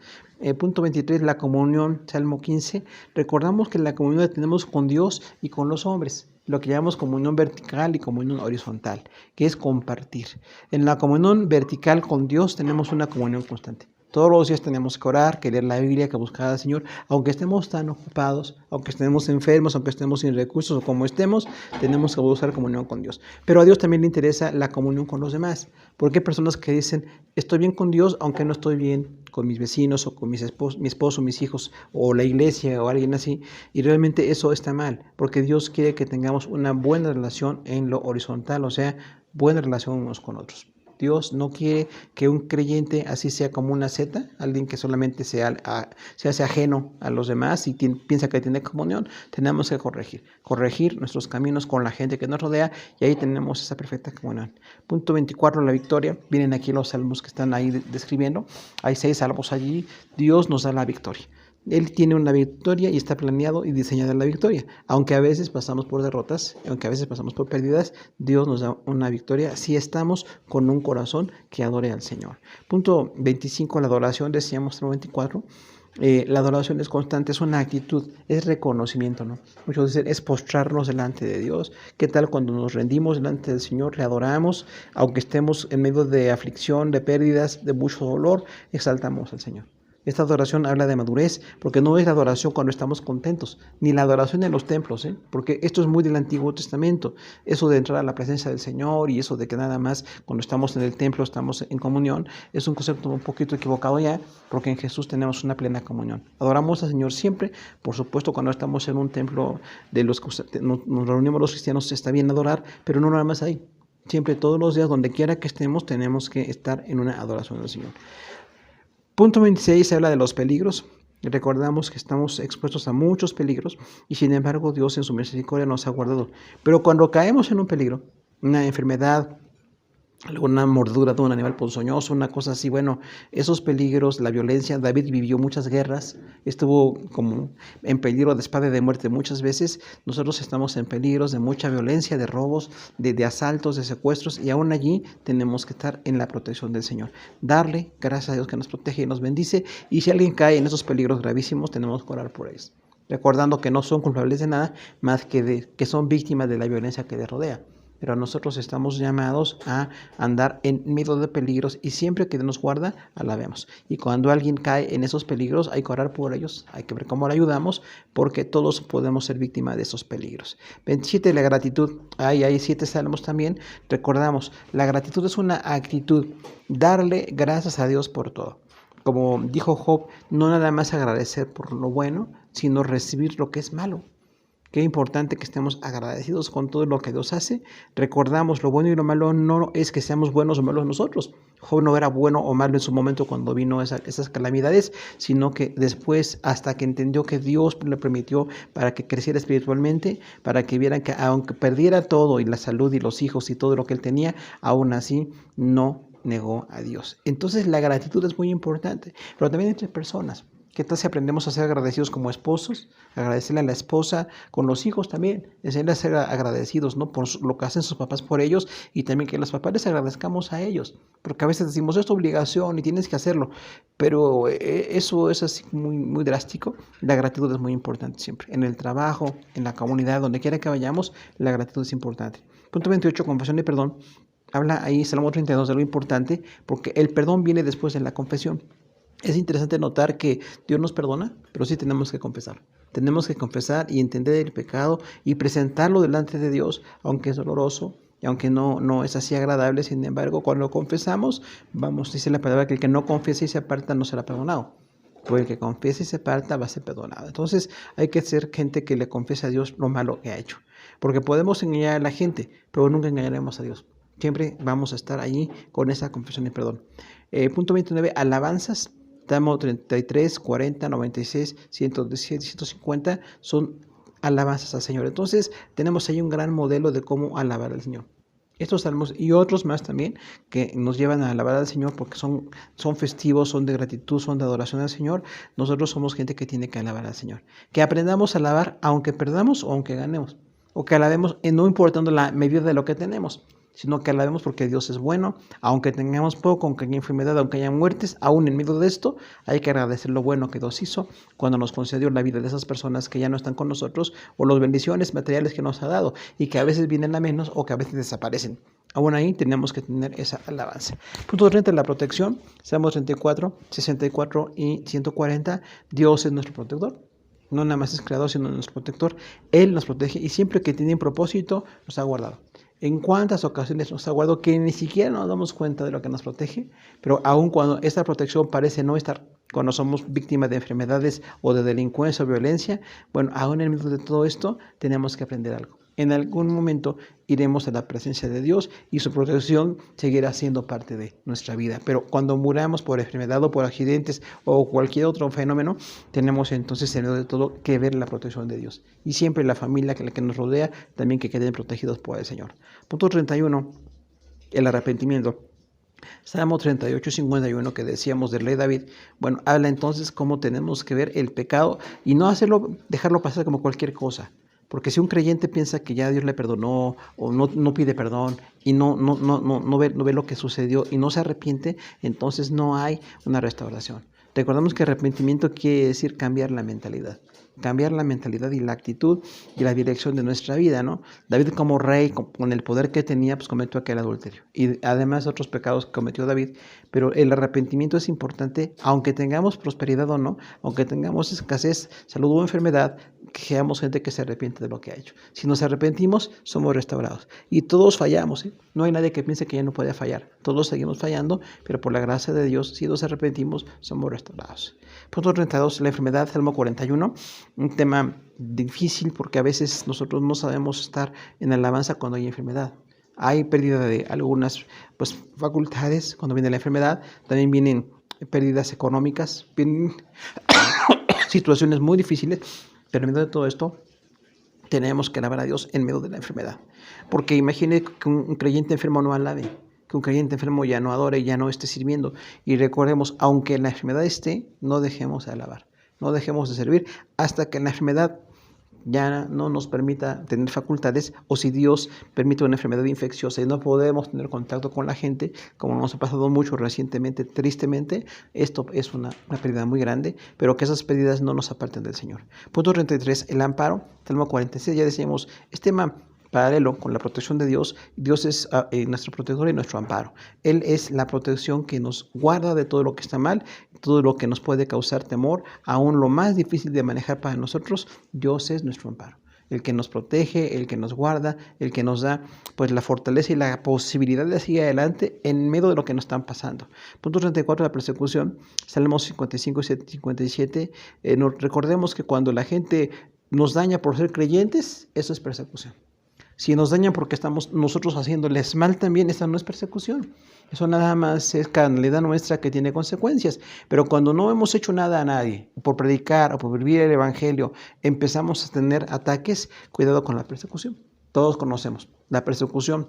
Punto 23, la comunión, Salmo 15. Recordamos que la comunión la tenemos con Dios y con los hombres, lo que llamamos comunión vertical y comunión horizontal, que es compartir. En la comunión vertical con Dios tenemos una comunión constante. Todos los días tenemos que orar, que leer la Biblia, que buscar al Señor, aunque estemos tan ocupados, aunque estemos enfermos, aunque estemos sin recursos o como estemos, tenemos que buscar comunión con Dios. Pero a Dios también le interesa la comunión con los demás, porque hay personas que dicen, estoy bien con Dios, aunque no estoy bien con mis vecinos o con mi esposo, mis hijos o la iglesia o alguien así, y realmente eso está mal, porque Dios quiere que tengamos una buena relación en lo horizontal, o sea, buena relación unos con otros. Dios no quiere que un creyente así sea como una seta, alguien que solamente se hace ajeno a los demás y piensa que tiene comunión. Tenemos que corregir nuestros caminos con la gente que nos rodea, y ahí tenemos esa perfecta comunión. Punto 24, la victoria. Vienen aquí los salmos que están ahí describiendo. Hay 6 salmos allí. Dios nos da la victoria. Él tiene una victoria y está planeado y diseñada la victoria. Aunque a veces pasamos por derrotas, aunque a veces pasamos por pérdidas, Dios nos da una victoria si estamos con un corazón que adore al Señor. Punto 25, la adoración, decíamos en 24. La adoración es constante, es una actitud, es reconocimiento, ¿no? Muchos dicen, es postrarnos delante de Dios. ¿Qué tal cuando nos rendimos delante del Señor, le adoramos, aunque estemos en medio de aflicción, de pérdidas, de mucho dolor, exaltamos al Señor? Esta adoración habla de madurez, porque no es la adoración cuando estamos contentos, ni la adoración en los templos, porque esto es muy del Antiguo Testamento, eso de entrar a la presencia del Señor y eso de que nada más cuando estamos en el templo estamos en comunión, es un concepto un poquito equivocado ya, porque en Jesús tenemos una plena comunión. Adoramos al Señor siempre, por supuesto cuando estamos en un templo de los que nos reunimos los cristianos está bien adorar, pero no nada más ahí. Siempre, todos los días, donde quiera que estemos, tenemos que estar en una adoración al Señor. Punto 26 se habla de los peligros. Recordamos que estamos expuestos a muchos peligros y sin embargo Dios en su misericordia nos ha guardado. Pero cuando caemos en un peligro, una enfermedad, alguna mordedura de un animal ponzoñoso, una cosa así. Bueno, esos peligros, la violencia, David vivió muchas guerras, estuvo como en peligro de espada y de muerte muchas veces. Nosotros estamos en peligros de mucha violencia, de robos, de asaltos, de secuestros, y aún allí tenemos que estar en la protección del Señor. Darle gracias a Dios que nos protege y nos bendice, y si alguien cae en esos peligros gravísimos, tenemos que orar por ellos, recordando que no son culpables de nada más que son víctimas de la violencia que les rodea. Pero nosotros estamos llamados a andar en medio de peligros, y siempre que Dios nos guarda, alabemos. Y cuando alguien cae en esos peligros, hay que orar por ellos, hay que ver cómo le ayudamos, porque todos podemos ser víctimas de esos peligros. 27, la gratitud. Hay 7 salmos también. Recordamos, la gratitud es una actitud, darle gracias a Dios por todo. Como dijo Job, no nada más agradecer por lo bueno, sino recibir lo que es malo. Qué importante que estemos agradecidos con todo lo que Dios hace. Recordamos, lo bueno y lo malo no es que seamos buenos o malos nosotros. Job no era bueno o malo en su momento cuando vino esas calamidades, sino que después, hasta que entendió que Dios le permitió para que creciera espiritualmente, para que vieran que aunque perdiera todo, y la salud y los hijos y todo lo que él tenía, aún así no negó a Dios. Entonces la gratitud es muy importante, pero también entre personas. ¿Qué tal si aprendemos a ser agradecidos como esposos? Agradecerle a la esposa, con los hijos también, enseñarles a ser agradecidos, ¿no? Por lo que hacen sus papás por ellos, y también que los papás les agradezcamos a ellos, porque a veces decimos, es tu obligación y tienes que hacerlo, pero eso es así muy, muy drástico. La gratitud es muy importante siempre, en el trabajo, en la comunidad, donde quiera que vayamos, la gratitud es importante. Punto 28, confesión y perdón. Habla ahí Salmo 32 de lo importante, porque el perdón viene después de la confesión. Es interesante notar que Dios nos perdona, pero sí tenemos que confesar. Tenemos que confesar y entender el pecado y presentarlo delante de Dios, aunque es doloroso y aunque no es así agradable. Sin embargo, cuando lo confesamos, dice la palabra que el que no confiesa y se aparta no será perdonado. Pero el que confiesa y se aparta va a ser perdonado. Entonces hay que ser gente que le confiese a Dios lo malo que ha hecho. Porque podemos engañar a la gente, pero nunca engañaremos a Dios. Siempre vamos a estar allí con esa confesión y perdón. Punto 29, alabanzas. Salmo 33, 40, 96, 117, 150 son alabanzas al Señor. Entonces tenemos ahí un gran modelo de cómo alabar al Señor. Estos salmos y otros más también que nos llevan a alabar al Señor, porque son festivos, son de gratitud, son de adoración al Señor. Nosotros somos gente que tiene que alabar al Señor. Que aprendamos a alabar aunque perdamos o aunque ganemos. O que alabemos no importando la medida de lo que tenemos, sino que alabemos porque Dios es bueno, aunque tengamos poco, aunque haya enfermedad, aunque haya muertes. Aún en medio de esto hay que agradecer lo bueno que Dios hizo cuando nos concedió la vida de esas personas que ya no están con nosotros, o las bendiciones materiales que nos ha dado y que a veces vienen a menos o que a veces desaparecen. Aún ahí tenemos que tener esa alabanza. Punto 30, la protección. Salmos 34, 64 y 140. Dios es nuestro protector. No nada más es creador, sino nuestro protector. Él nos protege, y siempre que tiene un propósito, nos ha guardado. En cuántas ocasiones nos ha guardado que ni siquiera nos damos cuenta de lo que nos protege, pero aun cuando esta protección parece no estar, cuando somos víctimas de enfermedades o de delincuencia o violencia, bueno, aún en medio de todo esto tenemos que aprender algo. En algún momento iremos a la presencia de Dios y su protección seguirá siendo parte de nuestra vida. Pero cuando muramos por enfermedad o por accidentes o cualquier otro fenómeno, tenemos entonces en medio de todo que ver la protección de Dios. Y siempre la familia que nos rodea también que queden protegidos por el Señor. Punto 31, el arrepentimiento. Salmo 38, 51 que decíamos del rey David, bueno, habla entonces cómo tenemos que ver el pecado y no dejarlo pasar como cualquier cosa. Porque si un creyente piensa que ya Dios le perdonó o no pide perdón y no ve lo que sucedió y no se arrepiente, entonces no hay una restauración. Recordemos que arrepentimiento quiere decir cambiar la mentalidad. Cambiar la mentalidad y la actitud y la dirección de nuestra vida, ¿no? David como rey, con el poder que tenía, pues cometió aquel adulterio. Y además otros pecados que cometió David. Pero el arrepentimiento es importante, aunque tengamos prosperidad o no, aunque tengamos escasez, salud o enfermedad, que seamos gente que se arrepiente de lo que ha hecho. Si nos arrepentimos, somos restaurados. Y todos fallamos, ¿eh? No hay nadie que piense que ya no puede fallar. Todos seguimos fallando, pero por la gracia de Dios, si nos arrepentimos, somos restaurados. Punto 32, la enfermedad, Salmo 41. Un tema difícil porque a veces nosotros no sabemos estar en alabanza cuando hay enfermedad. Hay pérdida de algunas facultades cuando viene la enfermedad. También vienen pérdidas económicas, vienen situaciones muy difíciles. Pero en medio de todo esto, tenemos que alabar a Dios en medio de la enfermedad. Porque imagine que un creyente enfermo no alabe. que un creyente enfermo ya no adore, ya no esté sirviendo. Y recordemos, aunque la enfermedad esté, no dejemos de alabar, no dejemos de servir hasta que la enfermedad ya no nos permita tener facultades, o si Dios permite una enfermedad infecciosa y no podemos tener contacto con la gente, como nos ha pasado mucho recientemente, tristemente. Esto es una pérdida muy grande, pero que esas pérdidas no nos aparten del Señor. Punto 33, el amparo. Salmo 46, ya decíamos, este tema paralelo con la protección de Dios. Dios es nuestro protector y nuestro amparo. Él es la protección que nos guarda de todo lo que está mal, todo lo que nos puede causar temor, aún lo más difícil de manejar para nosotros. Dios es nuestro amparo, el que nos protege, el que nos guarda, el que nos da pues la fortaleza y la posibilidad de seguir adelante en medio de lo que nos están pasando. Punto 34, la persecución. Salmos 55 y 57. Recordemos que cuando la gente nos daña por ser creyentes, eso es persecución. Si nos dañan porque estamos nosotros haciéndoles mal también, esa no es persecución. Eso nada más es carnalidad nuestra que tiene consecuencias. Pero cuando no hemos hecho nada a nadie, por predicar o por vivir el evangelio, empezamos a tener ataques, cuidado con la persecución. Todos conocemos la persecución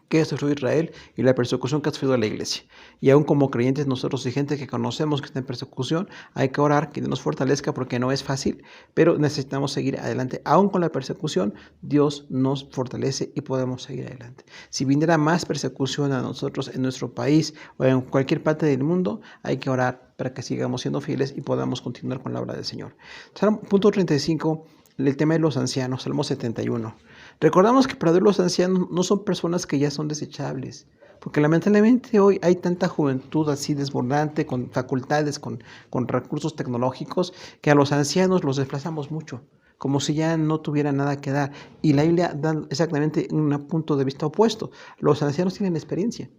que sufrió Israel y la persecución que ha sufrido la iglesia. Y aún como creyentes nosotros y gente que conocemos que está en persecución, hay que orar que Dios nos fortalezca porque no es fácil, pero necesitamos seguir adelante. Aún con la persecución, Dios nos fortalece y podemos seguir adelante. Si viniera más persecución a nosotros en nuestro país o en cualquier parte del mundo, hay que orar para que sigamos siendo fieles y podamos continuar con la obra del Señor. Punto 35, el tema de los ancianos, Salmo 71. Recordamos que para Dios los ancianos no son personas que ya son desechables, porque lamentablemente hoy hay tanta juventud así desbordante, con facultades, con recursos tecnológicos, que a los ancianos los desplazamos mucho, como si ya no tuvieran nada que dar. Y la Biblia da exactamente un punto de vista opuesto. Los ancianos tienen experiencia,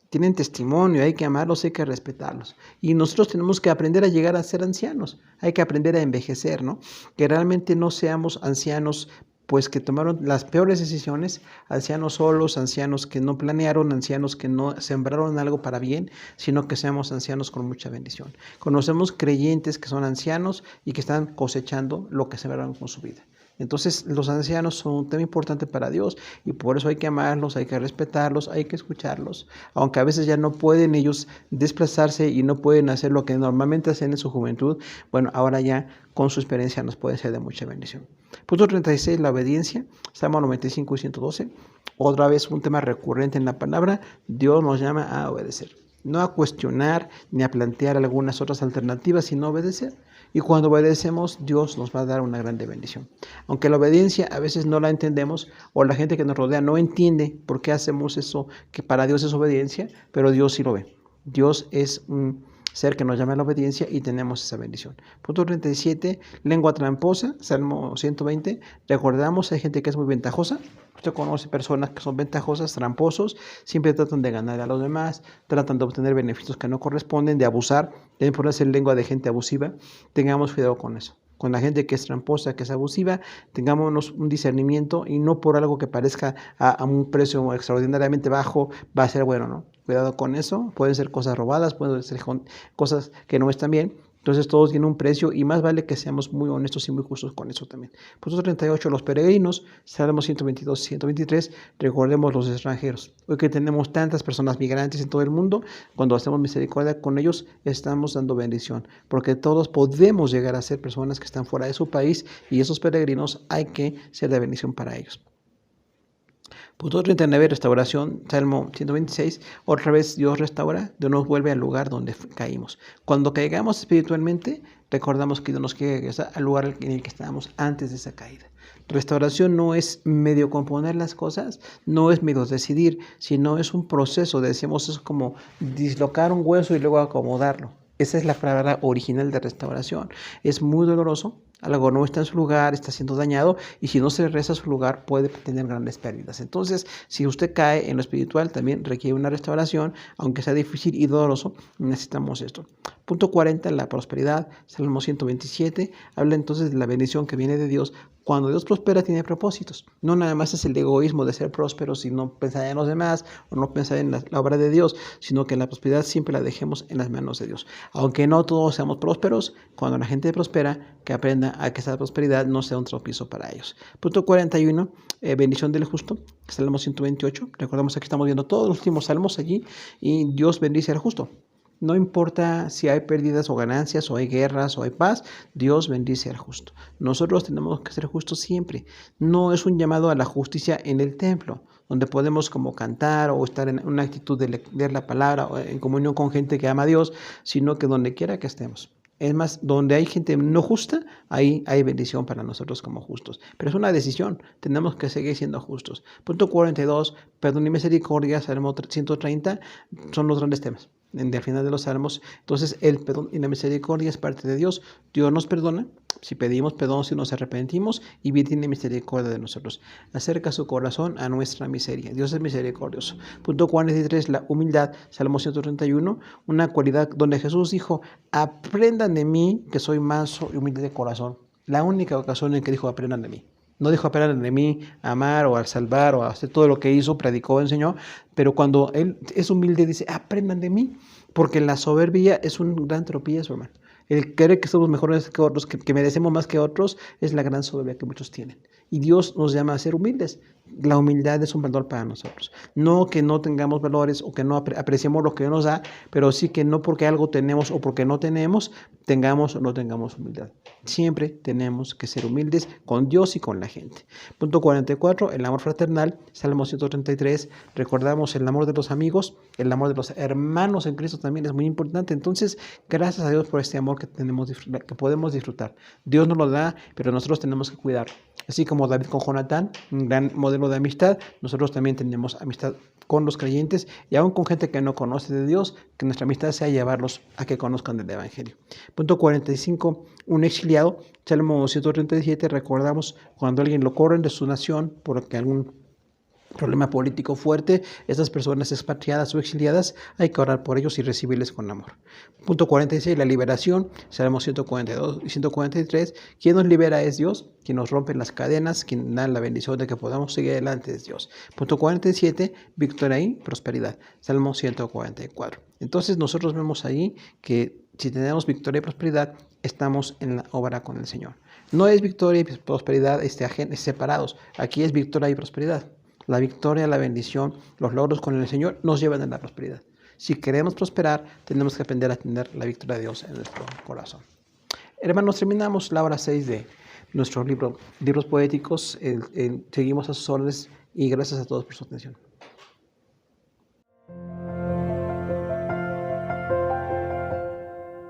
tienen testimonio, hay que amarlos, hay que respetarlos. Y nosotros tenemos que aprender a llegar a ser ancianos, hay que aprender a envejecer, ¿no? Que realmente no seamos ancianos pues que tomaron las peores decisiones, ancianos solos, ancianos que no planearon, ancianos que no sembraron algo para bien, sino que seamos ancianos con mucha bendición. Conocemos creyentes que son ancianos y que están cosechando lo que sembraron con su vida. Entonces los ancianos son un tema importante para Dios y por eso hay que amarlos, hay que respetarlos, hay que escucharlos, aunque a veces ya no pueden ellos desplazarse y no pueden hacer lo que normalmente hacen en su juventud. Bueno, ahora ya con su experiencia nos puede ser de mucha bendición. Punto 36, la obediencia. Salmo 95 y 112. Otra vez un tema recurrente en la palabra. Dios nos llama a obedecer, no a cuestionar ni a plantear algunas otras alternativas, sino obedecer. Y cuando obedecemos, Dios nos va a dar una grande bendición. Aunque la obediencia a veces no la entendemos o la gente que nos rodea no entiende por qué hacemos eso que para Dios es obediencia, pero Dios sí lo ve. Dios es un ser que nos llama a la obediencia y tenemos esa bendición. Punto 37, lengua tramposa, Salmo 120. Recordamos, hay gente que es muy ventajosa. Usted conoce personas que son ventajosas, tramposos, siempre tratan de ganar a los demás, tratan de obtener beneficios que no corresponden, de abusar, también por hacer lengua de gente abusiva. Tengamos cuidado con eso. Con la gente que es tramposa, que es abusiva, tengámonos un discernimiento y no por algo que parezca a un precio extraordinariamente bajo va a ser bueno, ¿no? Cuidado con eso, pueden ser cosas robadas, pueden ser cosas que no están bien. Entonces todos tienen un precio y más vale que seamos muy honestos y muy justos con eso también. Punto 38, los peregrinos, Salmos 122 y 123, recordemos los extranjeros. Hoy que tenemos tantas personas migrantes en todo el mundo, cuando hacemos misericordia con ellos, estamos dando bendición, porque todos podemos llegar a ser personas que están fuera de su país y esos peregrinos hay que ser de bendición para ellos. Punto 39, restauración, Salmo 126, otra vez Dios restaura, Dios nos vuelve al lugar donde caímos. Cuando caigamos espiritualmente, recordamos que Dios nos quiere regresar al lugar en el que estábamos antes de esa caída. Restauración no es medio componer las cosas, no es medio decidir, sino es un proceso, decimos, es como dislocar un hueso y luego acomodarlo. Esa es la palabra original de restauración. Es muy doloroso, algo no está en su lugar, está siendo dañado y si no se regresa a su lugar puede tener grandes pérdidas. Entonces, si usted cae en lo espiritual, también requiere una restauración, aunque sea difícil y doloroso, necesitamos esto. Punto 40, la prosperidad, Salmo 127, habla entonces de la bendición que viene de Dios Cuando Dios prospera tiene propósitos. No nada más es el egoísmo de ser prósperos y no pensar en los demás o no pensar en la obra de Dios, sino que la prosperidad siempre la dejemos en las manos de Dios. Aunque no todos seamos prósperos, cuando la gente prospera, que aprenda a que esa prosperidad no sea un tropiezo para ellos. Punto 41, bendición del justo, Salmo 128. Recordemos que estamos viendo todos los últimos salmos allí y Dios bendice al justo. No importa si hay pérdidas o ganancias, o hay guerras o hay paz, Dios bendice al justo. Nosotros tenemos que ser justos siempre. No es un llamado a la justicia en el templo, donde podemos como cantar o estar en una actitud de leer la palabra o en comunión con gente que ama a Dios, sino que donde quiera que estemos. Es más, donde hay gente no justa, ahí hay bendición para nosotros como justos. Pero es una decisión, tenemos que seguir siendo justos. Punto 42, perdón y misericordia, Salmo 130, son los grandes temas al final de los salmos. Entonces el perdón y la misericordia es parte de Dios. Dios nos perdona si pedimos perdón, si nos arrepentimos, y bien tiene misericordia de nosotros. Acerca su corazón a nuestra miseria. Dios es misericordioso. Punto 43, la humildad, Salmo 131, una cualidad donde Jesús dijo: aprendan de mí que soy manso y humilde de corazón. La única ocasión en que dijo aprendan de mí. No dijo aprendan de mí a amar o a salvar o a hacer todo lo que hizo, predicó, enseñó, pero cuando Él es humilde dice aprendan de mí, porque la soberbia es un gran tropiezo, hermano. El creer que somos mejores que otros, que merecemos más que otros, es la gran soberbia que muchos tienen. Y Dios nos llama a ser humildes. La humildad es un valor para nosotros. No que no tengamos valores o que no apreciemos lo que Dios nos da, pero sí que no porque algo tenemos o porque no tenemos, tengamos o no tengamos humildad. Siempre tenemos que ser humildes con Dios y con la gente. Punto 44, el amor fraternal, Salmo 133. Recordamos el amor de los amigos, el amor de los hermanos en Cristo también es muy importante. Entonces, gracias a Dios por este amor que podemos disfrutar. Dios nos lo da, pero nosotros tenemos que cuidar. Así como David con Jonatán, un gran modelo de amistad, nosotros también tenemos amistad con los creyentes y aún con gente que no conoce de Dios, que nuestra amistad sea llevarlos a que conozcan del Evangelio. Punto 45, un exiliado, Salmo 137, recordamos cuando alguien lo corren de su nación porque algún problema político fuerte, estas personas expatriadas o exiliadas, hay que orar por ellos y recibirles con amor. Punto 46, la liberación, Salmos 142 y 143, quien nos libera es Dios, quien nos rompe las cadenas, quien da la bendición de que podamos seguir adelante es Dios. Punto 47, victoria y prosperidad, Salmo 144. Entonces nosotros vemos ahí que si tenemos victoria y prosperidad, estamos en la obra con el Señor. No es victoria y prosperidad separados, aquí es victoria y prosperidad. La victoria, la bendición, los logros con el Señor nos llevan a la prosperidad. Si queremos prosperar, tenemos que aprender a tener la victoria de Dios en nuestro corazón. Hermanos, terminamos la hora 6 de nuestro libros poéticos. Seguimos a sus órdenes y gracias a todos por su atención.